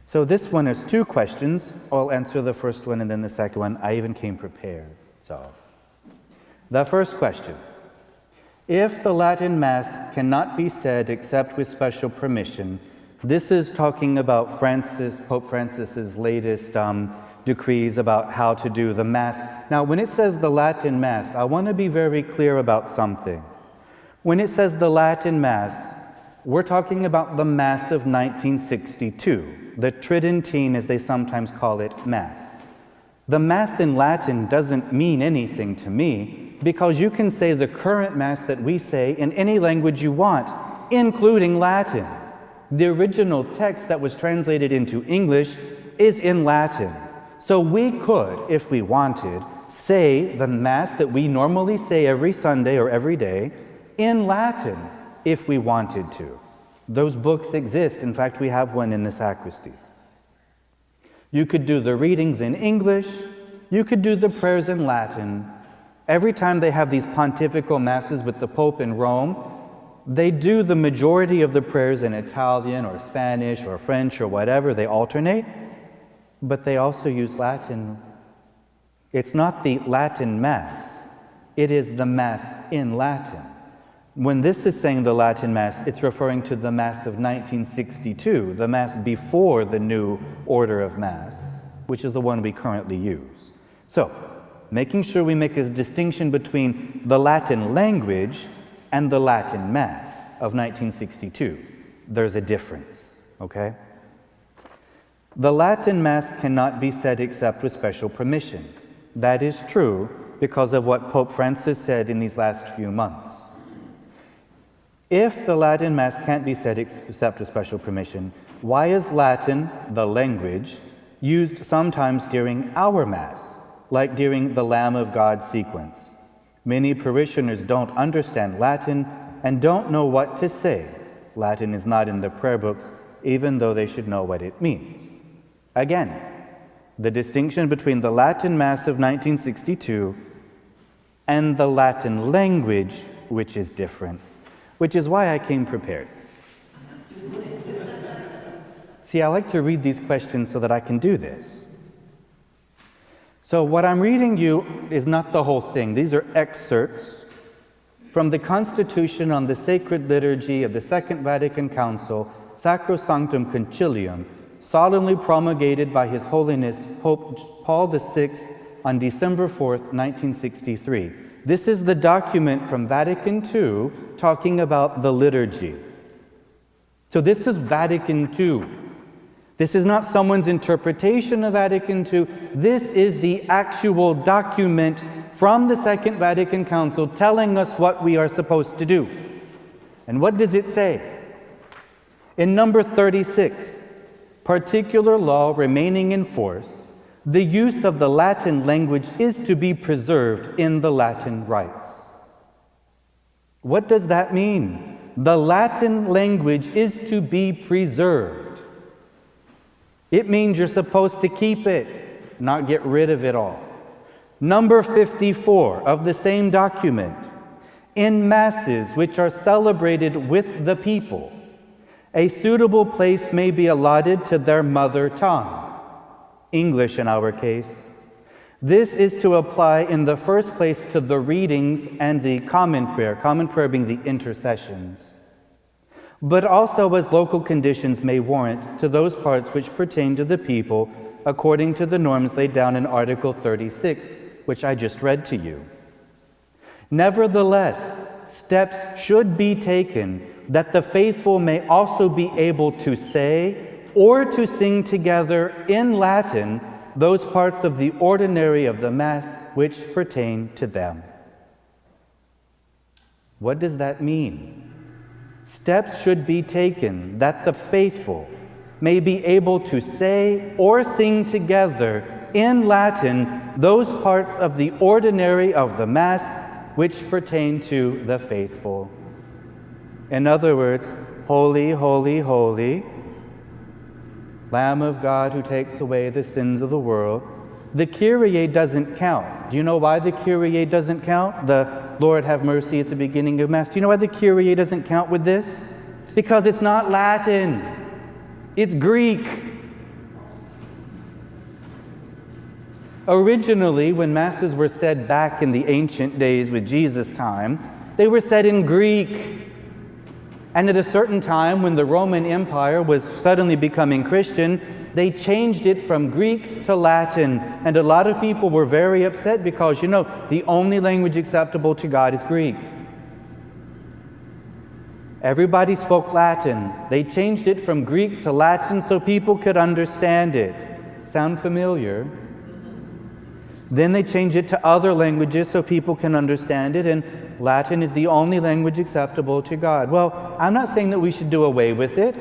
So this one is two questions. I'll answer the first one and then the second one. I even came prepared. So, the first question. If the Latin Mass cannot be said except with special permission, this is talking about Pope Francis's latest decrees about how to do the Mass. Now, when it says the Latin Mass, I want to be very clear about something. When it says the Latin Mass, we're talking about the Mass of 1962, the Tridentine, as they sometimes call it, Mass. The Mass in Latin doesn't mean anything to me, because you can say the current Mass that we say in any language you want, including Latin. The original text that was translated into English is in Latin. So we could, if we wanted, say the Mass that we normally say every Sunday or every day in Latin, if we wanted to. Those books exist. In fact, we have one in the sacristy. You could do the readings in English. You could do the prayers in Latin. Every time they have these pontifical masses with the Pope in Rome, they do the majority of the prayers in Italian or Spanish or French or whatever. They alternate, but they also use Latin. It's not the Latin Mass. It is the Mass in Latin. When this is saying the Latin Mass, it's referring to the Mass of 1962, the Mass before the new order of Mass, which is the one we currently use. So, making sure we make a distinction between the Latin language and the Latin Mass of 1962. There's a difference, okay? The Latin Mass cannot be said except with special permission. That is true because of what Pope Francis said in these last few months. If the Latin Mass can't be said except with special permission, why is Latin, the language, used sometimes during our Mass, like during the Lamb of God sequence? Many parishioners don't understand Latin and don't know what to say. Latin is not in the prayer books, even though they should know what it means. Again, the distinction between the Latin Mass of 1962 and the Latin language, which is different. Which is why I came prepared. See, I like to read these questions so that I can do this. So what I'm reading you is not the whole thing. These are excerpts from the Constitution on the Sacred Liturgy of the Second Vatican Council, Sacrosanctum Concilium, solemnly promulgated by His Holiness Pope Paul VI on December 4th, 1963. This is the document from Vatican II talking about the liturgy. So this is Vatican II. This is not someone's interpretation of Vatican II. This is the actual document from the Second Vatican Council telling us what we are supposed to do. And what does it say? In number 36, particular law remaining in force, the use of the Latin language is to be preserved in the Latin rites. What does that mean? The Latin language is to be preserved. It means you're supposed to keep it, not get rid of it all. Number 54 of the same document. In masses which are celebrated with the people, a suitable place may be allotted to their mother tongue. English in our case. This is to apply in the first place to the readings and the common prayer being the intercessions, but also as local conditions may warrant to those parts which pertain to the people according to the norms laid down in Article 36, which I just read to you. Nevertheless, steps should be taken that the faithful may also be able to say or to sing together in Latin those parts of the ordinary of the Mass which pertain to them. What does that mean? Steps should be taken that the faithful may be able to say or sing together in Latin those parts of the ordinary of the Mass which pertain to the faithful. In other words, holy, holy, holy, Lamb of God who takes away the sins of the world. The Kyrie doesn't count. Do you know why the Kyrie doesn't count? The Lord have mercy at the beginning of Mass. Do you know why the Kyrie doesn't count with this? Because it's not Latin. It's Greek. Originally, when Masses were said back in the ancient days with Jesus' time, they were said in Greek. And at a certain time, when the Roman Empire was suddenly becoming Christian, they changed it from Greek to Latin. And a lot of people were very upset because, the only language acceptable to God is Greek. Everybody spoke Latin. They changed it from Greek to Latin so people could understand it. Sound familiar? Then they changed it to other languages so people can understand it, and Latin is the only language acceptable to God. Well, I'm not saying that we should do away with it.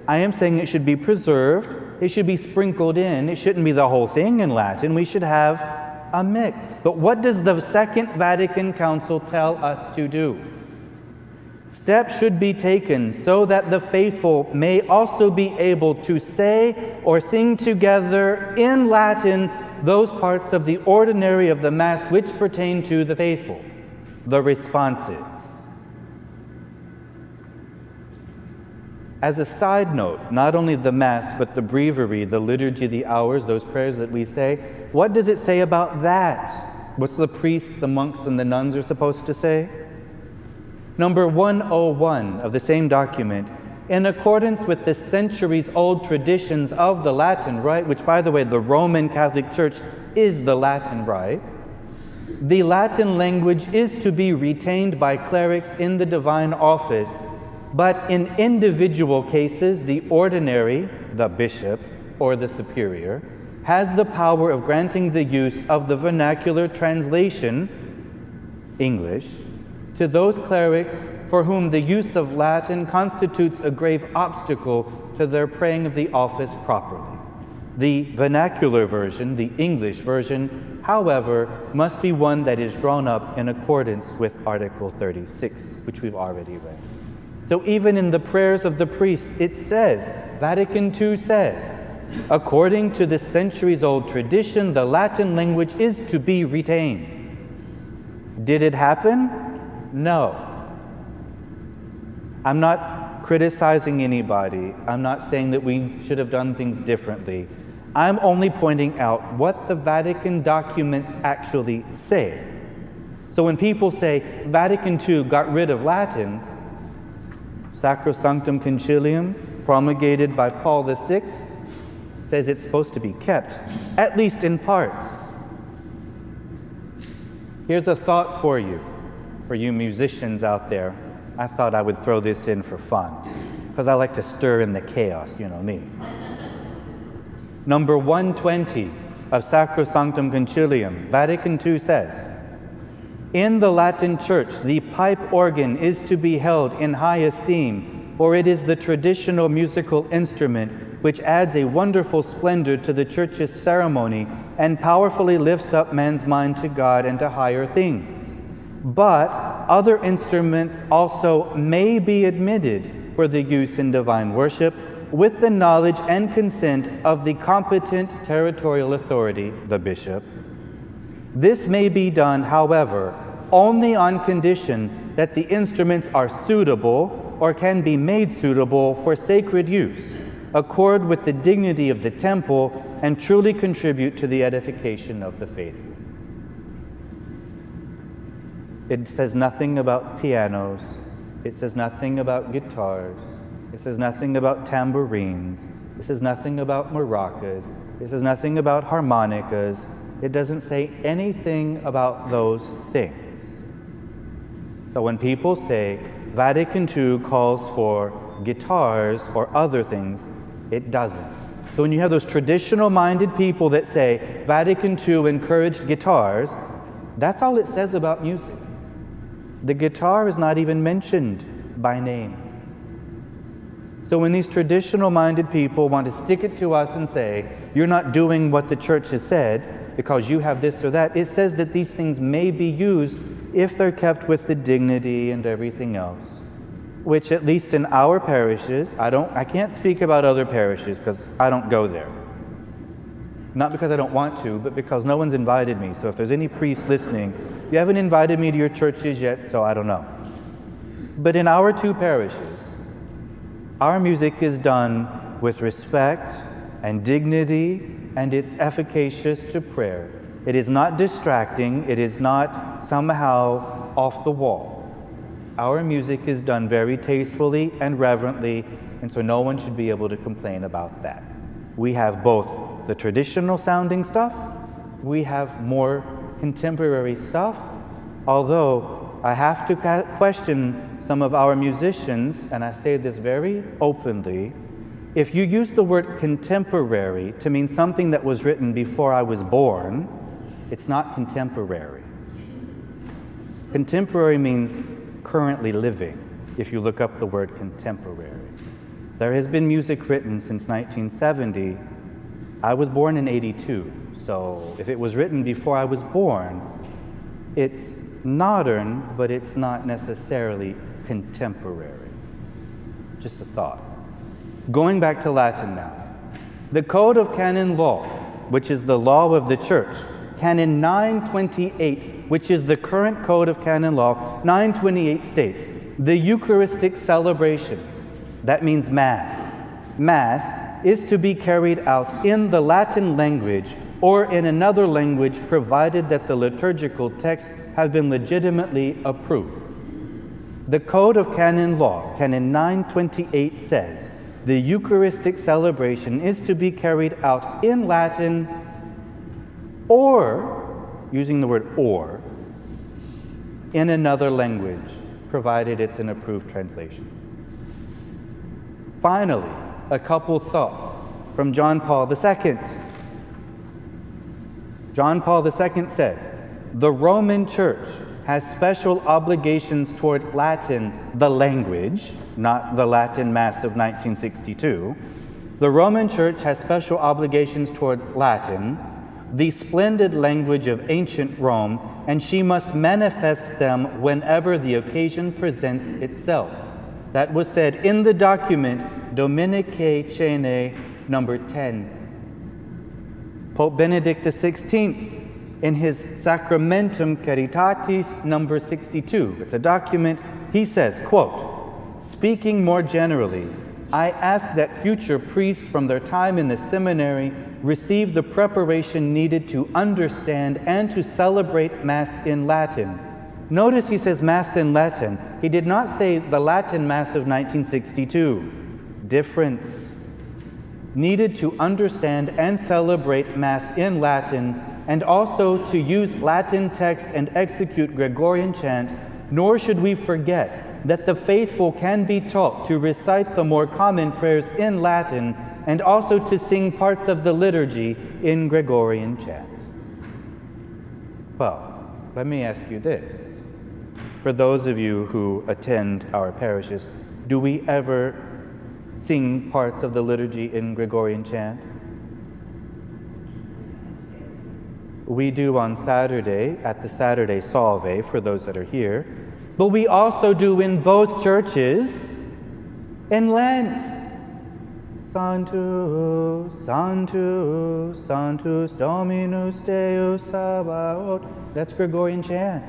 I am saying it should be preserved. It should be sprinkled in. It shouldn't be the whole thing in Latin. We should have a mix. But what does the Second Vatican Council tell us to do? Steps should be taken so that the faithful may also be able to say or sing together in Latin those parts of the ordinary of the Mass which pertain to the faithful, the responses. As a side note, not only the Mass, but the breviary, the liturgy, the hours, those prayers that we say, what does it say about that? What's the priests, the monks, and the nuns are supposed to say? Number 101 of the same document, in accordance with the centuries-old traditions of the Latin Rite, which, by the way, the Roman Catholic Church is the Latin Rite, the Latin language is to be retained by clerics in the divine office, but in individual cases, the ordinary, the bishop, or the superior, has the power of granting the use of the vernacular translation, English, to those clerics for whom the use of Latin constitutes a grave obstacle to their praying of the office properly. The vernacular version, the English version, however, must be one that is drawn up in accordance with Article 36, which we've already read. So even in the prayers of the priest, it says, Vatican II says, according to the centuries-old tradition, the Latin language is to be retained. Did it happen? No. I'm not criticizing anybody. I'm not saying that we should have done things differently. I'm only pointing out what the Vatican documents actually say. So when people say Vatican II got rid of Latin, Sacrosanctum Concilium, promulgated by Paul VI, says it's supposed to be kept, at least in parts. Here's a thought for you musicians out there. I thought I would throw this in for fun, because I like to stir in the chaos, you know me. Number 120 of Sacrosanctum Concilium, Vatican II says, in the Latin Church, the pipe organ is to be held in high esteem, for it is the traditional musical instrument which adds a wonderful splendor to the Church's ceremony and powerfully lifts up man's mind to God and to higher things. But other instruments also may be admitted for the use in divine worship with the knowledge and consent of the competent territorial authority, the bishop. This may be done, however, only on condition that the instruments are suitable or can be made suitable for sacred use, accord with the dignity of the temple, and truly contribute to the edification of the faithful. It says nothing about pianos. It says nothing about guitars. It says nothing about tambourines. It says nothing about maracas. It says nothing about harmonicas. It doesn't say anything about those things. So when people say Vatican II calls for guitars or other things, it doesn't. So when you have those traditional-minded people that say Vatican II encouraged guitars, that's all it says about music. The guitar is not even mentioned by name. So when these traditional-minded people want to stick it to us and say, you're not doing what the church has said because you have this or that, it says that these things may be used if they're kept with the dignity and everything else, which at least in our parishes, I can't speak about other parishes because I don't go there. Not because I don't want to, but because no one's invited me. So if there's any priests listening, you haven't invited me to your churches yet, so I don't know. But in our two parishes, our music is done with respect and dignity, and it's efficacious to prayer. It is not distracting. It is not somehow off the wall. Our music is done very tastefully and reverently, and so no one should be able to complain about that. We have both the traditional sounding stuff, we have more contemporary stuff, although I have to question some of our musicians, and I say this very openly. If you use the word contemporary to mean something that was written before I was born, it's not contemporary. Contemporary means currently living, if you look up the word contemporary. There has been music written since 1970. I was born in '82, so if it was written before I was born, it's modern, but it's not necessarily contemporary. Just a thought. Going back to Latin now. The Code of Canon Law, which is the law of the Church, Canon 928, which is the current Code of Canon Law, 928 states, the Eucharistic celebration, that means Mass. Mass is to be carried out in the Latin language or in another language, provided that the liturgical text has been legitimately approved. The Code of Canon Law, Canon 928, says, the Eucharistic celebration is to be carried out in Latin or, using the word or, in another language, provided it's an approved translation. Finally, a couple thoughts from John Paul II. John Paul II said, the Roman Church has special obligations toward Latin, the language, not the Latin Mass of 1962. The Roman Church has special obligations towards Latin, the splendid language of ancient Rome, and she must manifest them whenever the occasion presents itself. That was said in the document Dominicae Cene, number 10. Pope Benedict XVI, in his Sacramentum Caritatis, number 62, it's a document, he says, quote, speaking more generally, I ask that future priests from their time in the seminary receive the preparation needed to understand and to celebrate Mass in Latin. Notice he says Mass in Latin. He did not say the Latin Mass of 1962. Difference. Needed to understand and celebrate Mass in Latin, and also to use Latin text and execute Gregorian chant, nor should we forget that the faithful can be taught to recite the more common prayers in Latin and also to sing parts of the liturgy in Gregorian chant. Well, let me ask you this. For those of you who attend our parishes, do we ever sing parts of the liturgy in Gregorian chant? We do on Saturday at the Saturday Salve for those that are here, but we also do in both churches in Lent. Sanctus, Sanctus, Sanctus Dominus Deus Sabaoth. That's Gregorian chant.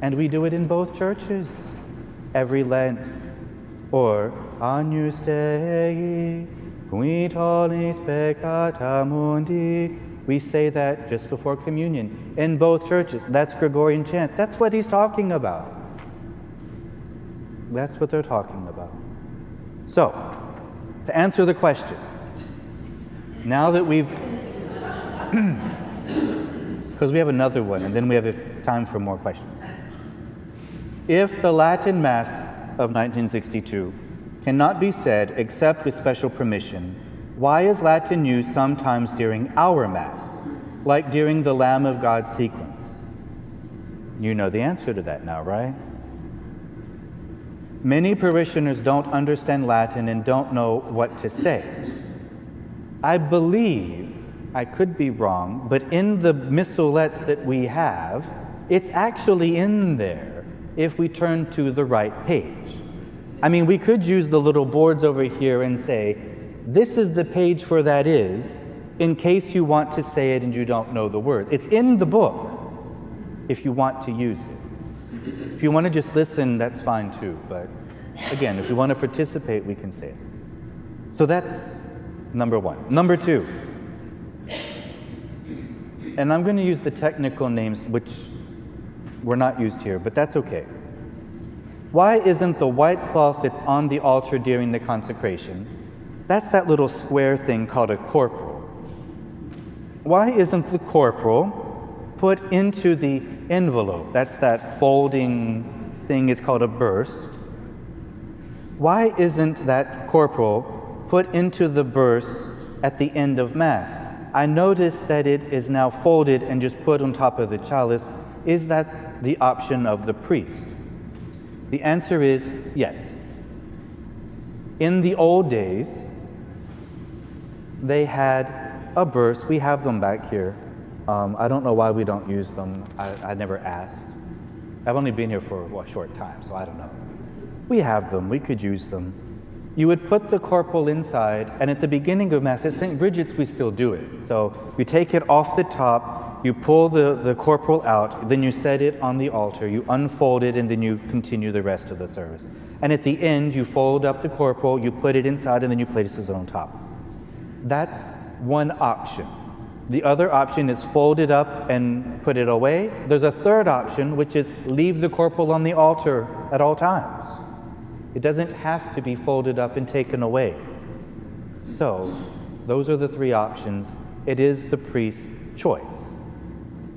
And we do it in both churches every Lent. Or Agnus Dei, qui tollis peccata mundi. We say that just before communion in both churches. That's Gregorian chant. That's what he's talking about. That's what they're talking about. So, to answer the question, now that we've, because we have another one and then we have time for more questions. If the Latin Mass of 1962 cannot be said except with special permission, why is Latin used sometimes during our Mass, like during the Lamb of God sequence? You know the answer to that now, right? Many parishioners don't understand Latin and don't know what to say. I believe, I could be wrong, but in the missalettes that we have, it's actually in there if we turn to the right page. I mean, we could use the little boards over here and say, this is the page where that is, in case you want to say it and you don't know the words. It's in the book if you want to use it. If you want to just listen, that's fine too. But again, if you want to participate, we can say it. So that's number one. Number two, and I'm going to use the technical names which were not used here, but that's okay. Why isn't the white cloth that's on the altar during the consecration, that's that little square thing called a corporal. Why isn't the corporal put into the envelope? That's that folding thing, it's called a burse. Why isn't that corporal put into the burse at the end of Mass? I noticed that it is now folded and just put on top of the chalice. Is that the option of the priest? The answer is yes. In the old days, they had a burse. We have them back here. I don't know why we don't use them. I never asked. I've only been here for a short time, so I don't know. We have them. We could use them. You would put the corporal inside, and at the beginning of Mass, at St. Bridget's, we still do it. So you take it off the top, you pull the corporal out, then you set it on the altar, you unfold it, and then you continue the rest of the service. And at the end, you fold up the corporal, you put it inside, and then you place it on top. That's one option. The other option is fold it up and put it away. There's a third option, which is leave the corporal on the altar at all times. It doesn't have to be folded up and taken away. So, those are the three options. It is the priest's choice.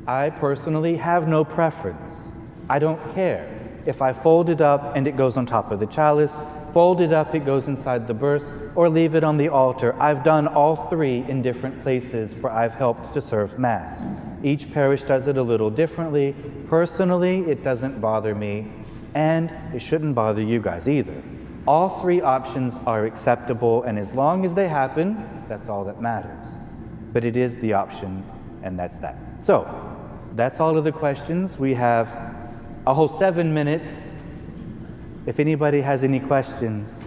I personally have no preference. I don't care. If I fold it up and it goes on top of the chalice, fold it up, it goes inside the burse, or leave it on the altar. I've done all three in different places where I've helped to serve Mass. Each parish does it a little differently. Personally, it doesn't bother me. And it shouldn't bother you guys either. All three options are acceptable, and as long as they happen, that's all that matters. But it is the option, and that's that. So, that's all of the questions. We have a whole 7 minutes. If anybody has any questions.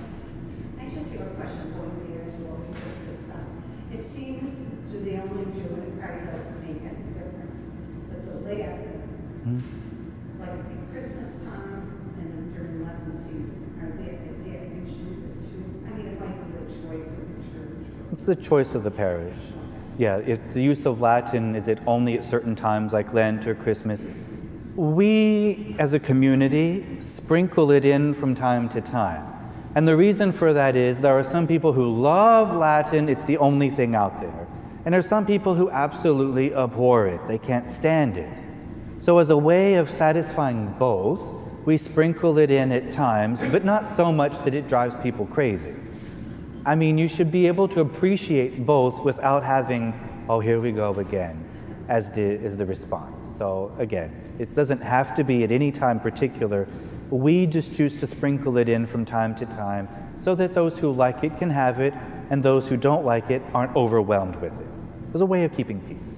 I just have a question going back to what we just discussed. It seems to the only Jew, and it probably doesn't make any difference, but the Latin, like at Christmas time and during Lenten season, is that usually the two? I mean, it might be the choice of the church. It's the choice of the parish. Yeah, if the use of Latin, is it only at certain times like Lent or Christmas? We, as a community, sprinkle it in from time to time. And the reason for that is there are some people who love Latin, it's the only thing out there. And there are some people who absolutely abhor it, they can't stand it. So as a way of satisfying both, we sprinkle it in at times, but not so much that it drives people crazy. I mean, you should be able to appreciate both without having, oh, here we go again, as the response. So again, it doesn't have to be at any time particular. We just choose to sprinkle it in from time to time so that those who like it can have it, and those who don't like it aren't overwhelmed with it. It's a way of keeping peace.